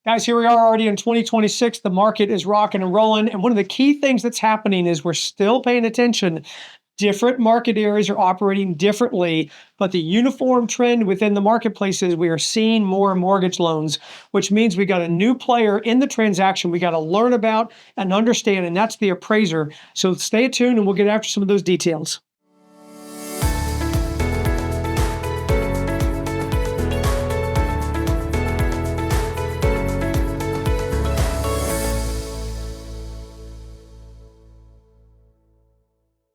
Guys, here we are already in 2026. The market is rocking and rolling. And one of the key things that's happening is we're still paying attention. Different market areas are operating differently, but the uniform trend within the marketplace is we are seeing more mortgage loans, which means we got a new player in the transaction we got to learn about and understand, and that's the appraiser. So stay tuned and we'll get after some of those details.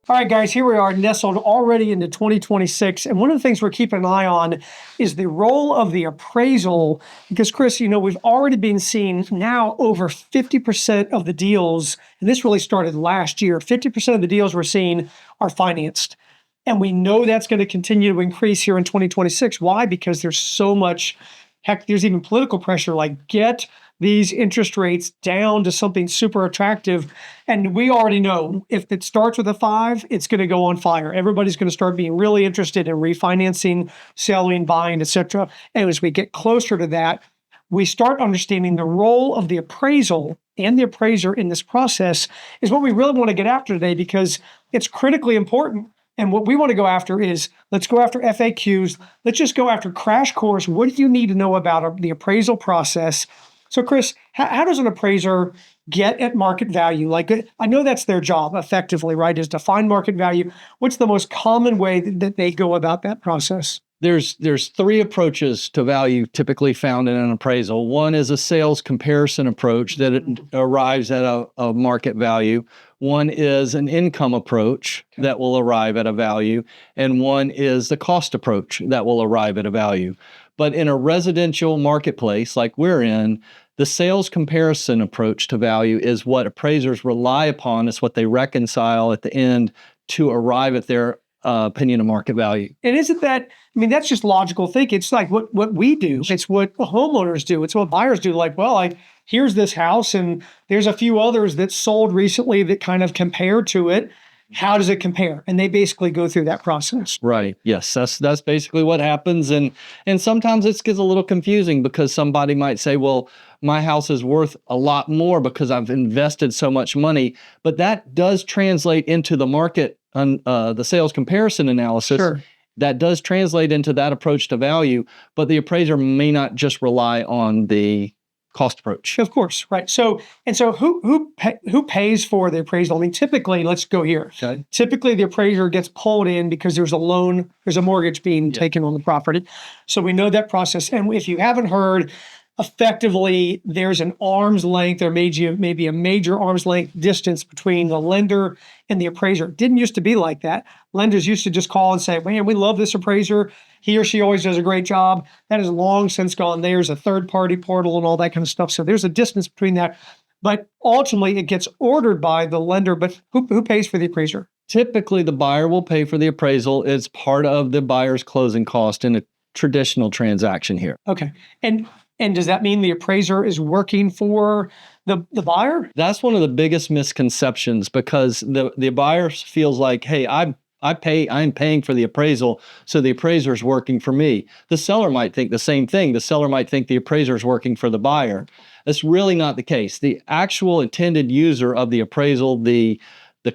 All right, guys, here we are nestled already into 2026. And one of the things we're keeping an eye on is the role of the appraisal. Because, Chris, we've already been seeing now over 50% of the deals, and this really started last year, 50% of the deals we're seeing are financed. And we know that's going to continue to increase here in 2026. Why? Because there's so much, heck, there's even political pressure, like get these interest rates down to something super attractive. And we already know if it starts with a 5, it's going to go on fire. Everybody's going to start being really interested in refinancing, selling, buying, etc. And as we get closer to that, we start understanding the role of the appraisal and the appraiser in this process is what we really want to get after today, because it's critically important. And what we want to go after is, let's go after FAQs. Let's just go after crash course. What do you need to know about the appraisal process? So, Chris, how does an appraiser get at market value? Like, I know that's their job effectively, right, is to find market value. What's the most common way that they go about that process? There's 3 approaches to value typically found in an appraisal. One is a sales comparison approach that it arrives at a market value. One is an income approach that will arrive at a value. And one is the cost approach that will arrive at a value. But in a residential marketplace like we're in, the sales comparison approach to value is what appraisers rely upon. It's what they reconcile at the end to arrive at their opinion of market value. And isn't that, that's just logical thinking. It's like what we do. It's what homeowners do. It's what buyers do. Like, well, here's this house and there's a few others that sold recently that kind of compare to it. How does it compare? And they basically go through that process. Right. Yes, that's basically what happens. And sometimes it gets a little confusing because somebody might say, well, my house is worth a lot more because I've invested so much money. But that does translate into the market, the sales comparison analysis. Sure. That does translate into that approach to value. But the appraiser may not just rely on the cost approach. Of course, right. So who pays for the appraisal? Typically, let's go here. Okay. Typically, the appraiser gets pulled in because there's a loan, there's a mortgage being taken on the property. So we know that process. And if you haven't heard, effectively, there's an arm's length, there may be a major arm's length distance between the lender and the appraiser. It didn't used to be like that. Lenders used to just call and say, man, we love this appraiser. He or she always does a great job. That is long since gone. There's a third-party portal and all that kind of stuff. So there's a distance between that. But ultimately, it gets ordered by the lender. But who pays for the appraiser? Typically, the buyer will pay for the appraisal. It's part of the buyer's closing cost in a traditional transaction here. Okay. And does that mean the appraiser is working for the buyer? That's one of the biggest misconceptions, because the buyer feels like, hey, I'm paying for the appraisal, so the appraiser is working for me. The seller might think the same thing. The seller might think the appraiser is working for the buyer. That's really not the case. The actual intended user of the appraisal, the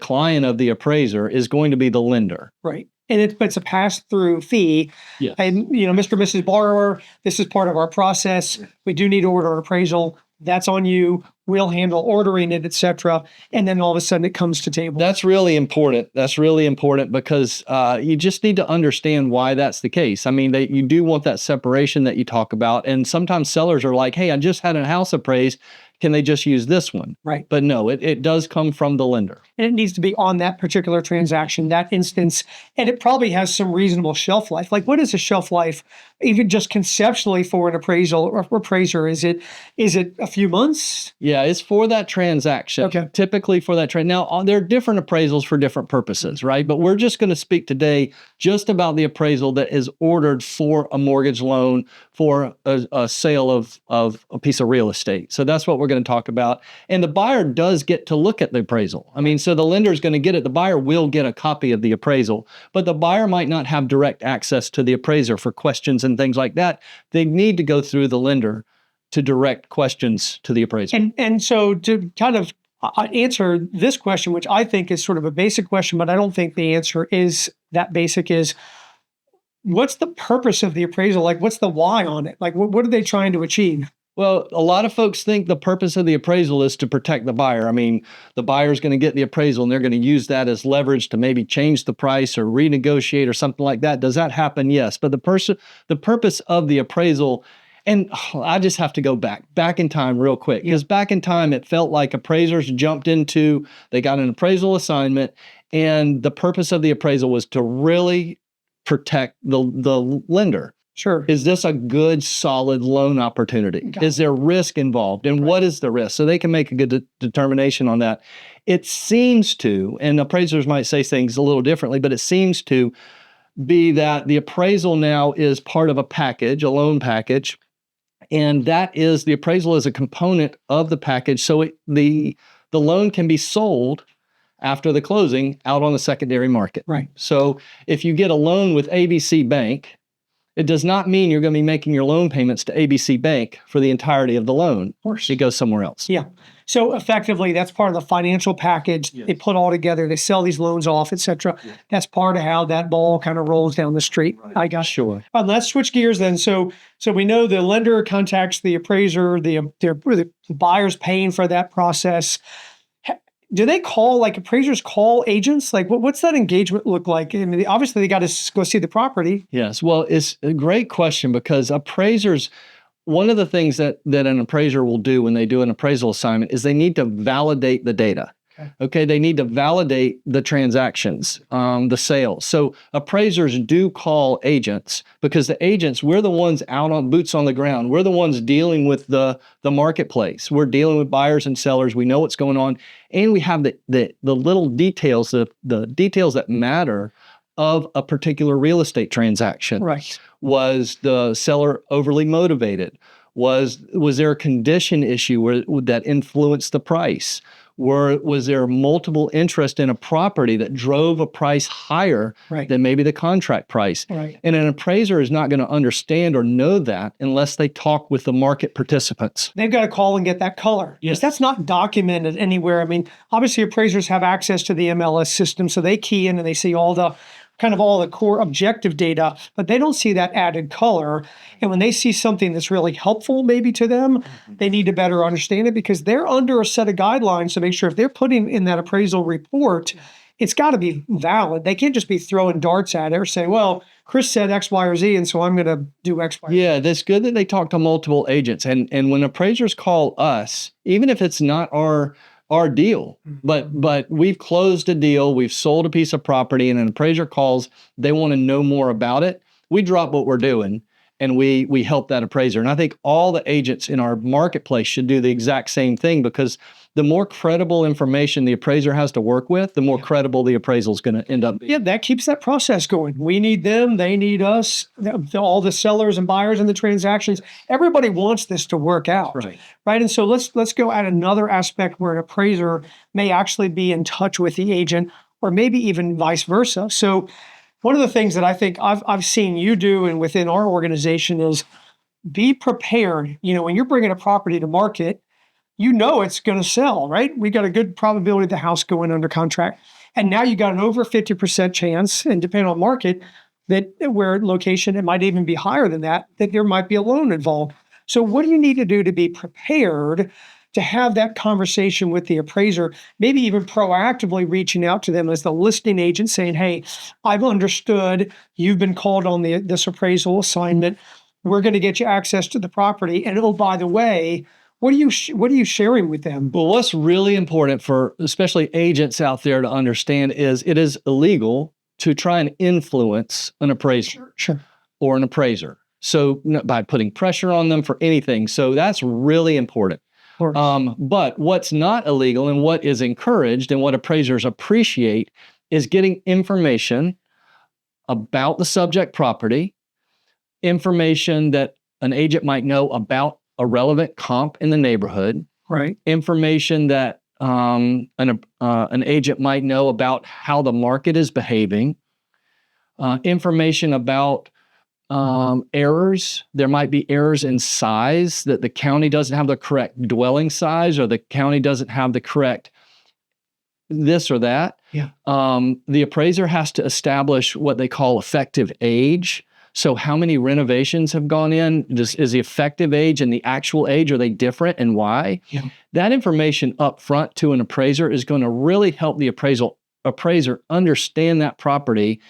client of the appraiser, is going to be the lender. Right. And it's a pass-through fee. Yes. And, Mr. and Mrs. Borrower, this is part of our process. We do need to order an appraisal. That's on you. We'll handle ordering it, et cetera. And then all of a sudden it comes to table. That's really important. That's really important because you just need to understand why that's the case. You do want that separation that you talk about. And sometimes sellers are like, hey, I just had a house appraised. Can they just use this one? Right. But no, it does come from the lender. And it needs to be on that particular transaction, that instance. And it probably has some reasonable shelf life. Like, what is a shelf life, even just conceptually, for an appraisal or appraiser? Is it a few months? Yeah, it's for that transaction. Okay. Typically for that trade. Now, there are different appraisals for different purposes, right? But we're just going to speak today just about the appraisal that is ordered for a mortgage loan, for a sale of a piece of real estate. So that's what we're going to talk about. And the buyer does get to look at the appraisal. So the lender is going to get it. The buyer will get a copy of the appraisal, but the buyer might not have direct access to the appraiser for questions and things like that. They need to go through the lender to direct questions to the appraiser. And so to kind of answer this question, which I think is sort of a basic question, but I don't think the answer is that basic, is what's the purpose of the appraisal? Like, what's the why on it? Like, what are they trying to achieve? Well, a lot of folks think the purpose of the appraisal is to protect the buyer. I mean, the buyer's going to get the appraisal and they're going to use that as leverage to maybe change the price or renegotiate or something like that. Does that happen? Yes. But the purpose of the appraisal, and I just have to go back in time real quick, because back in time, it felt like appraisers jumped into, they got an appraisal assignment, and the purpose of the appraisal was to really protect the lender. Sure. Is this a good, solid loan opportunity? Is there risk involved? And what is the risk? So they can make a good determination on that. It seems to, and appraisers might say things a little differently, but it seems to be that the appraisal now is part of a package, a loan package. And that is, the appraisal is a component of the package. So the loan can be sold after the closing out on the secondary market. Right. So if you get a loan with ABC Bank, it does not mean you're going to be making your loan payments to ABC Bank for the entirety of the loan. Of course. It goes somewhere else. Yeah. So effectively, that's part of the financial package. They put all together. They sell these loans off, et cetera. That's part of how that ball kind of rolls down the street. Right. I got you. Sure. Let's switch gears then. So we know the lender contacts the appraiser. The buyer's paying for that process. Do they call, like, appraisers call agents? Like, what's that engagement look like? I mean, obviously they got to go see the property. Yes. Well, it's a great question, because appraisers, one of the things that an appraiser will do when they do an appraisal assignment is they need to validate the data. Okay. They need to validate the transactions, the sales. So appraisers do call agents, because the agents, we're the ones out on boots on the ground. We're the ones dealing with the marketplace. We're dealing with buyers and sellers. We know what's going on. And we have the little details, the details that matter of a particular real estate transaction. Right. Was the seller overly motivated? Was there a condition issue that influenced the price? Was there multiple interest in a property that drove a price higher than maybe the contract price? Right. And an appraiser is not going to understand or know that unless they talk with the market participants. They've got to call and get that color. Yes. That's not documented anywhere. I mean, obviously appraisers have access to the MLS system, so they key in and they see all the core objective data, but they don't see that added color. And when they see something that's really helpful maybe to them, they need to better understand it, because they're under a set of guidelines to make sure if they're putting in that appraisal report, it's got to be valid. They can't just be throwing darts at it or say, well, Chris said X, Y, or Z, and so I'm going to do X, Y, or Z. Yeah, that's good that they talk to multiple agents. And when appraisers call us, even if it's not our deal, but we've closed a deal, we've sold a piece of property, and an appraiser calls, they want to know more about it, we drop what we're doing and we help that appraiser. And I think all the agents in our marketplace should do the exact same thing, because the more credible information the appraiser has to work with, the more credible the appraisal is going to end up being. Yeah, that keeps that process going. We need them, they need us, all the sellers and buyers in the transactions. Everybody wants this to work out. Right. And so let's go at another aspect where an appraiser may actually be in touch with the agent, or maybe even vice versa. So one of the things that I think I've seen you do and within our organization is be prepared. You know, when you're bringing a property to market, you know it's going to sell, right? We got a good probability of the house going under contract. And now you got an over 50% chance, and depending on market, that where location, it might even be higher than that there might be a loan involved. So what do you need to do to be prepared to have that conversation with the appraiser, maybe even proactively reaching out to them as the listing agent saying, hey, I've understood you've been called on this appraisal assignment. We're going to get you access to the property. And oh, by the way, what are you sharing with them? Well, what's really important for especially agents out there to understand is it is illegal to try and influence an appraiser or an appraiser. So by putting pressure on them for anything. So that's really important. But what's not illegal and what is encouraged and what appraisers appreciate is getting information about the subject property, information that an agent might know about a relevant comp in the neighborhood, information that an agent might know about how the market is behaving, information about errors. There might be errors in size, that the county doesn't have the correct dwelling size, or the county doesn't have the correct this or that. Yeah. The appraiser has to establish what they call effective age. So how many renovations have gone in? Is the effective age and the actual age, are they different, and why? Yeah. That information up front to an appraiser is going to really help the appraiser understand that property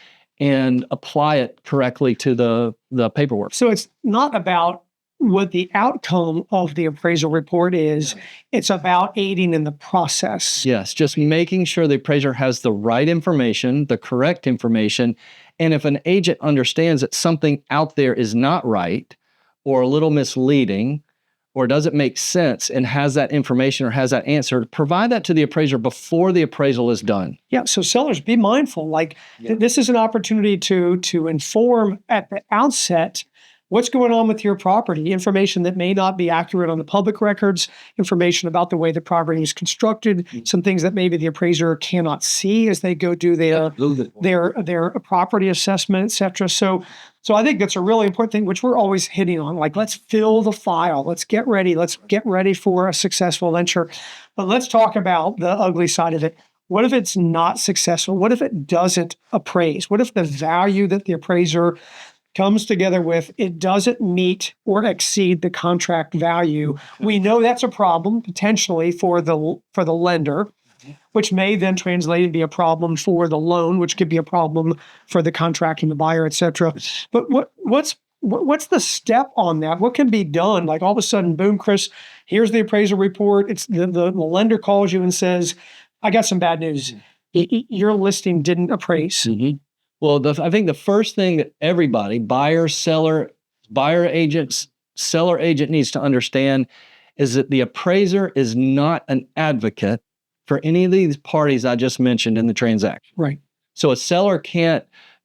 and apply it correctly to the paperwork. So it's not about what the outcome of the appraisal report is. It's about aiding in the process. Yes, just making sure the appraiser has the right information, the correct information. And if an agent understands that something out there is not right or a little misleading or doesn't make sense and has that information or has that answer, provide that to the appraiser before the appraisal is done. Yeah. So sellers, be mindful. This is an opportunity to inform at the outset what's going on with your property, information that may not be accurate on the public records, information about the way the property is constructed, some things that maybe the appraiser cannot see as they go do their property assessment, et cetera. So I think that's a really important thing, which we're always hitting on. Let's fill the file. Let's get ready. Let's get ready for a successful venture. But let's talk about the ugly side of it. What if it's not successful? What if it doesn't appraise? What if the value that the appraiser comes together with, it doesn't meet or exceed the contract value? We know that's a problem potentially for the lender, which may then translate and be a problem for the loan, which could be a problem for the contracting, the buyer, et cetera. But what's the step on that? What can be done? All of a sudden, boom, Chris, here's the appraisal report. It's the lender calls you and says, I got some bad news. Your listing didn't appraise. Mm-hmm. Well, I think the first thing that everybody, buyer agent, seller agent needs to understand is that the appraiser is not an advocate for any of these parties I just mentioned in the transaction. Right. So a seller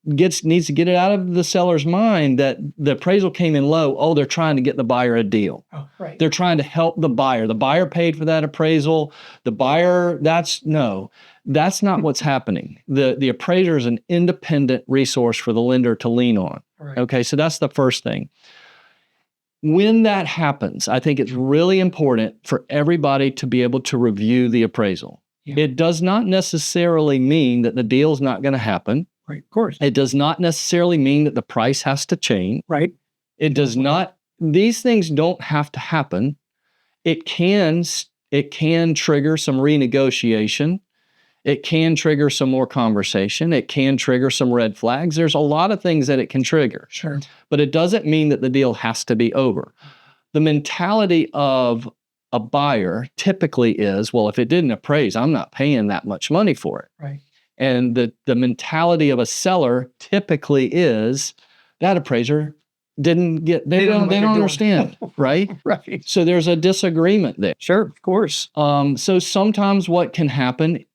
needs to get it out of the seller's mind that the appraisal came in low. Oh, they're trying to get the buyer a deal. Oh, right. They're trying to help the buyer. The buyer paid for that appraisal. The buyer, that's not what's happening. The appraiser is an independent resource for the lender to lean on. Right. Okay, so that's the first thing. When that happens, I think it's really important for everybody to be able to review the appraisal. Yeah. It does not necessarily mean that the deal's not going to happen. Right, of course. It does not necessarily mean that the price has to change. Right. It does not. These things don't have to happen. It can trigger some renegotiation. It can trigger some more conversation. It can trigger some red flags. There's a lot of things that it can trigger. Sure. But it doesn't mean that the deal has to be over. The mentality of a buyer typically is, well, if it didn't appraise, I'm not paying that much money for it. Right. And the mentality of a seller typically is that appraiser didn't get, they don't understand, right? Right. So there's a disagreement there. Sure, of course. So sometimes what can happen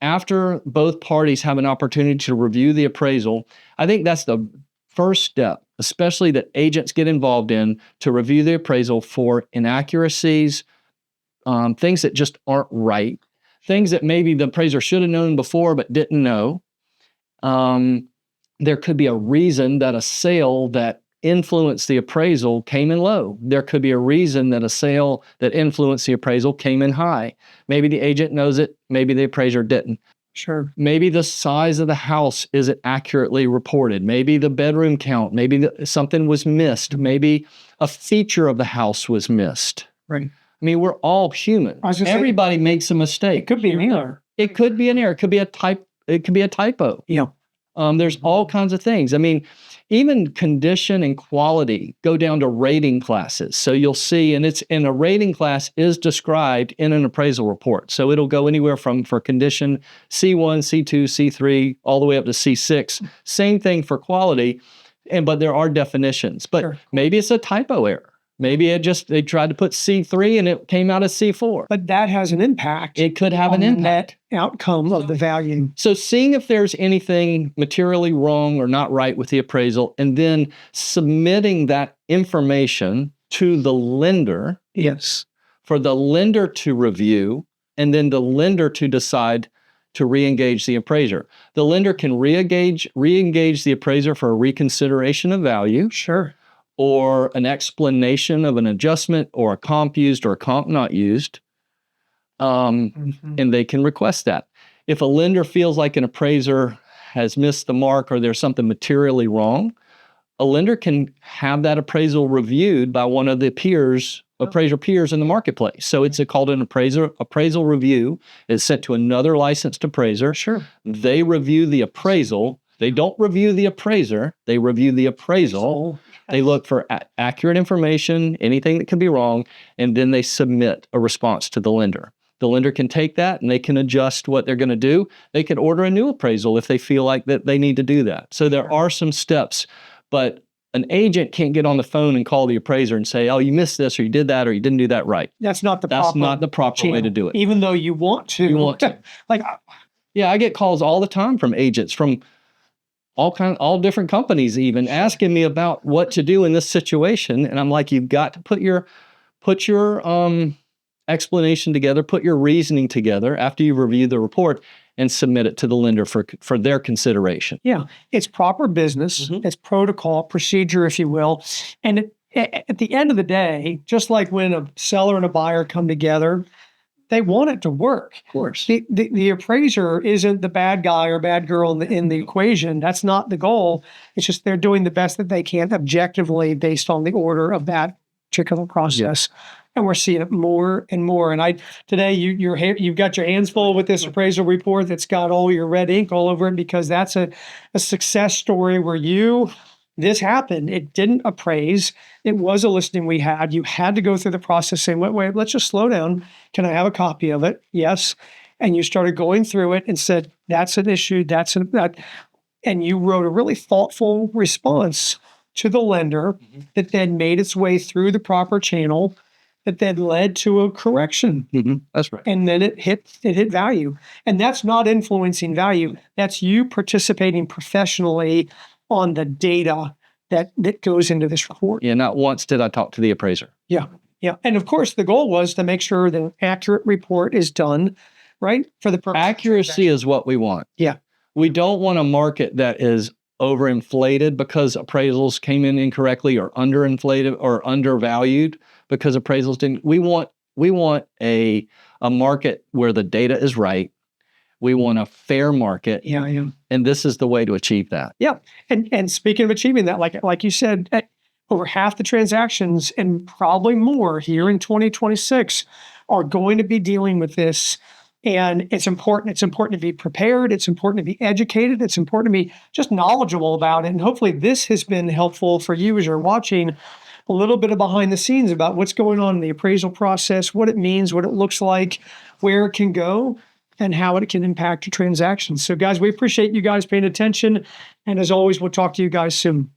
after both parties have an opportunity to review the appraisal, I think that's the first step, especially that agents get involved in, to review the appraisal for inaccuracies, things that just aren't right, things that maybe the appraiser should have known before but didn't know. There could be a reason that a sale that influenced the appraisal came in low. There could be a reason that a sale that influenced the appraisal came in high. Maybe the agent knows it, maybe the appraiser didn't. Sure. Maybe the size of the house isn't accurately reported. Maybe the bedroom count, maybe something was missed. Maybe a feature of the house was missed. Right. I mean, we're all human. Everybody makes a mistake. It could be an error. It could be an error. It could be a typo. Yeah. There's all kinds of things. I mean, even condition and quality go down to rating classes. So you'll see, and a rating class is described in an appraisal report. So it'll go anywhere for condition C1, C2, C3, all the way up to C6. Same thing for quality, but there are definitions. But Sure. Maybe it's a typo error. Maybe they tried to put C3 and it came out as C4. But that has an impact. It could have on an impact. The net outcome of the value. So seeing if there's anything materially wrong or not right with the appraisal, and then submitting that information to the lender. Yes. For the lender to review, and then the lender to decide to re-engage the appraiser. The lender can re-engage the appraiser for a reconsideration of value, Sure. or an explanation of an adjustment, or a comp used or a comp not used, and they can request that. If a lender feels like an appraiser has missed the mark or there's something materially wrong, a lender can have that appraisal reviewed by one of the appraiser peers in the marketplace. So it's called an appraisal review. It's sent to another licensed appraiser. Sure. They review the appraisal. They don't review the appraiser. They review the appraisal. They look for accurate information, anything that could be wrong, and then they submit a response to the lender. The lender can take that and they can adjust what they're going to do. They can order a new appraisal if they feel like that they need to do that. So there are some steps, but an agent can't get on the phone and call the appraiser and say, oh, you missed this, or you did that, or you didn't do that right. That's not the proper way to do it. Even though you want to. You want to. Like, yeah, I get calls all the time from agents from all different companies even asking me about what to do in this situation. And I'm like, you've got to put your explanation together, put your reasoning together after you review the report, and submit it to the lender for their consideration. Yeah, it's proper business. It's protocol, procedure, if you will. And at the end of the day, just like when a seller and a buyer come together, they want it to work. Of course. The appraiser isn't the bad guy or bad girl in the equation. That's not the goal. It's just they're doing the best that they can objectively based on the order of that particular process. Yeah. And we're seeing it more and more. And today you've got your hands full with this appraisal report that's got all your red ink all over it, because that's a success story where this happened. It didn't appraise. It was a listing we had. You had to go through the process saying, wait, let's just slow down. Can I have a copy of it? Yes. And you started going through it and said, that's an issue. And you wrote a really thoughtful response to the lender that then made its way through the proper channel, that then led to a correction. That's right. And then it hit value. And that's not influencing value. That's you participating professionally on the data that goes into this report. Yeah, not once did I talk to the appraiser. Yeah. And of course, the goal was to make sure that an accurate report is done, right? For the purpose. Accuracy is what we want. Yeah. We don't want a market that is overinflated because appraisals came in incorrectly, or underinflated or undervalued because appraisals didn't. We want a market where the data is right. We want a fair market. Yeah. And this is the way to achieve that. Yeah. And speaking of achieving that, like you said, over half the transactions and probably more here in 2026 are going to be dealing with this. And it's important. It's important to be prepared. It's important to be educated. It's important to be just knowledgeable about it. And hopefully this has been helpful for you as you're watching, a little bit of behind the scenes about what's going on in the appraisal process, what it means, what it looks like, where it can go, and how it can impact your transactions. So guys, we appreciate you guys paying attention. And as always, we'll talk to you guys soon.